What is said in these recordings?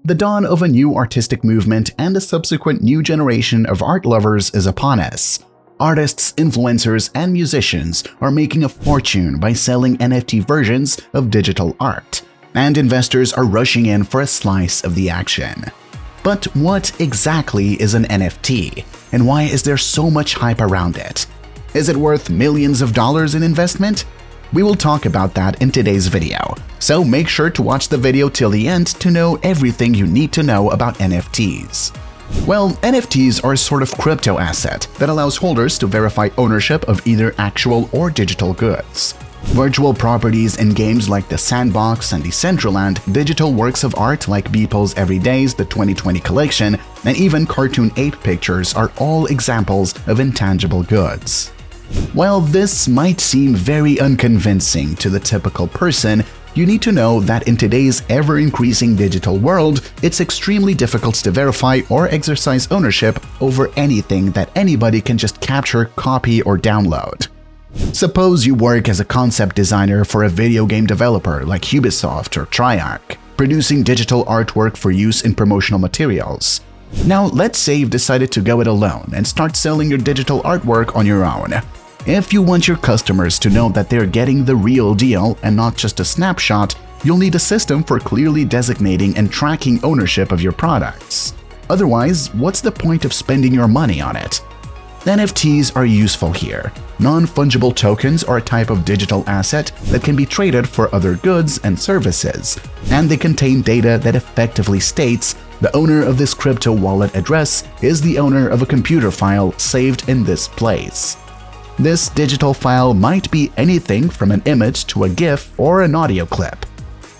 The dawn of a new artistic movement and a subsequent new generation of art lovers is upon us. Artists, influencers, and musicians are making a fortune by selling NFT versions of digital art, and investors are rushing in for a slice of the action. But what exactly is an NFT, and why is there so much hype around it? Is it worth millions of dollars in investment? We will talk about that in today's video, so make sure to watch the video till the end to know everything you need to know about NFTs. Well, NFTs are a sort of crypto asset that allows holders to verify ownership of either actual or digital goods. Virtual properties in games like The Sandbox and Decentraland, digital works of art like Beeple's Everyday's The 2020 Collection, and even cartoon ape pictures are all examples of intangible goods. While this might seem very unconvincing to the typical person, you need to know that in today's ever-increasing digital world, it's extremely difficult to verify or exercise ownership over anything that anybody can just capture, copy, or download. Suppose you work as a concept designer for a video game developer like Ubisoft or Treyarch, producing digital artwork for use in promotional materials. Now, let's say you've decided to go it alone and start selling your digital artwork on your own. If you want your customers to know that they're getting the real deal and not just a snapshot, you'll need a system for clearly designating and tracking ownership of your products. Otherwise, what's the point of spending your money on it? NFTs are useful here. Non-fungible tokens are a type of digital asset that can be traded for other goods and services, and they contain data that effectively states the owner of this crypto wallet address is the owner of a computer file saved in this place. This digital file might be anything from an image to a GIF or an audio clip.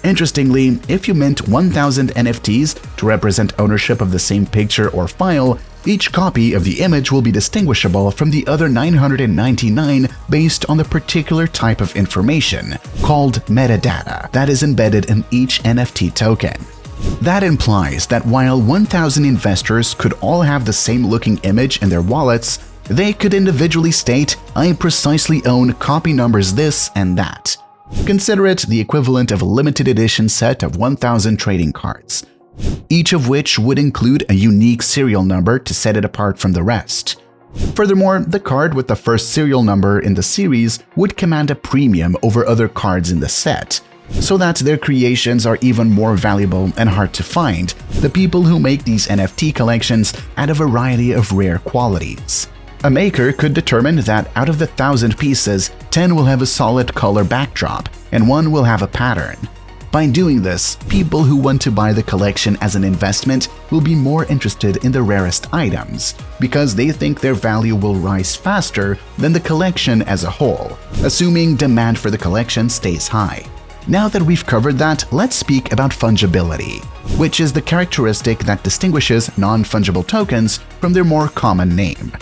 Interestingly, if you mint 1,000 NFTs to represent ownership of the same picture or file, each copy of the image will be distinguishable from the other 999 based on the particular type of information, called metadata, that is embedded in each NFT token. That implies that while 1,000 investors could all have the same looking image in their wallets, they could individually state, "I precisely own copy numbers this and that." Consider it the equivalent of a limited edition set of 1,000 trading cards, each of which would include a unique serial number to set it apart from the rest. Furthermore, the card with the first serial number in the series would command a premium over other cards in the set, so that their creations are even more valuable and hard to find. The people who make these NFT collections add a variety of rare qualities. A maker could determine that out of the 1,000 pieces, 10 will have a solid color backdrop and 1 will have a pattern. By doing this, people who want to buy the collection as an investment will be more interested in the rarest items, because they think their value will rise faster than the collection as a whole, assuming demand for the collection stays high. Now that we've covered that, let's speak about fungibility, which is the characteristic that distinguishes non-fungible tokens from their more common name.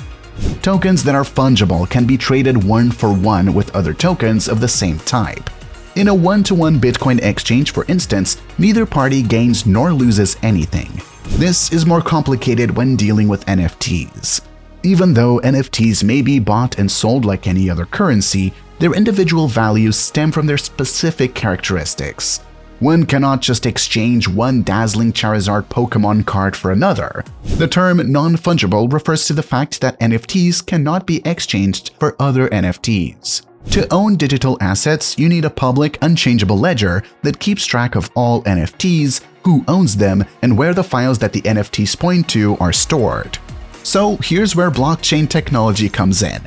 Tokens that are fungible can be traded one-for-one with other tokens of the same type. In a one-to-one Bitcoin exchange, for instance, neither party gains nor loses anything. This is more complicated when dealing with NFTs. Even though NFTs may be bought and sold like any other currency, their individual values stem from their specific characteristics. One cannot just exchange one dazzling Charizard Pokemon card for another. The term non-fungible refers to the fact that NFTs cannot be exchanged for other NFTs. To own digital assets, you need a public, unchangeable ledger that keeps track of all NFTs, who owns them, and where the files that the NFTs point to are stored. So here's where blockchain technology comes in.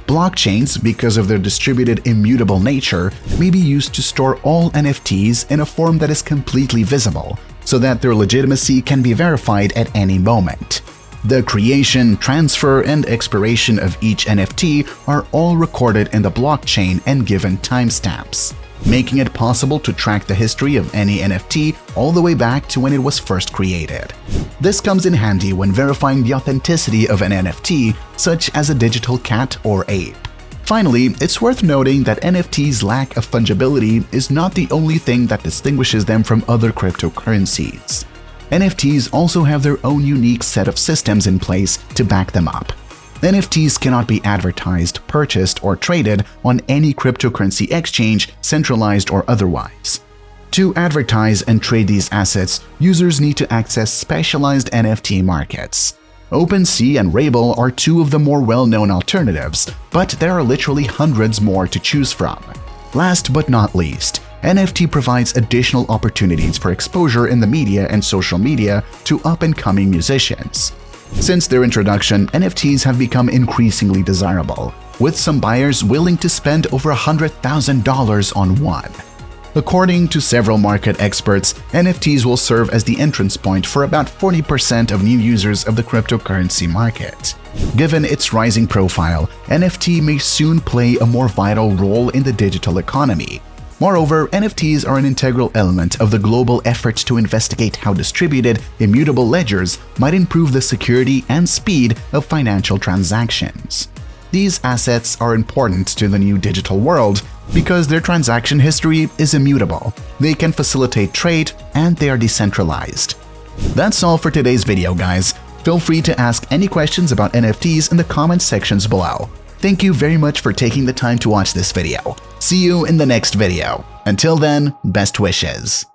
Blockchains, because of their distributed immutable nature, may be used to store all NFTs in a form that is completely visible, so that their legitimacy can be verified at any moment. The creation, transfer, and expiration of each NFT are all recorded in the blockchain and given timestamps, making it possible to track the history of any NFT all the way back to when it was first created. This comes in handy when verifying the authenticity of an NFT, such as a digital cat or ape. Finally, it's worth noting that NFTs' lack of fungibility is not the only thing that distinguishes them from other cryptocurrencies. NFTs also have their own unique set of systems in place to back them up. NFTs cannot be advertised, purchased, or traded on any cryptocurrency exchange, centralized or otherwise. To advertise and trade these assets, users need to access specialized NFT markets. OpenSea and Rabel are two of the more well-known alternatives, but there are literally hundreds more to choose from. Last but not least, NFT provides additional opportunities for exposure in the media and social media to up-and-coming musicians. Since their introduction, NFTs have become increasingly desirable, with some buyers willing to spend over $100,000 on one. According to several market experts, NFTs will serve as the entrance point for about 40% of new users of the cryptocurrency market. Given its rising profile, NFT may soon play a more vital role in the digital economy. Moreover, NFTs are an integral element of the global effort to investigate how distributed, immutable ledgers might improve the security and speed of financial transactions. These assets are important to the new digital world because their transaction history is immutable, they can facilitate trade, and they are decentralized. That's all for today's video, guys. Feel free to ask any questions about NFTs in the comment sections below. Thank you very much for taking the time to watch this video. See you in the next video. Until then, best wishes.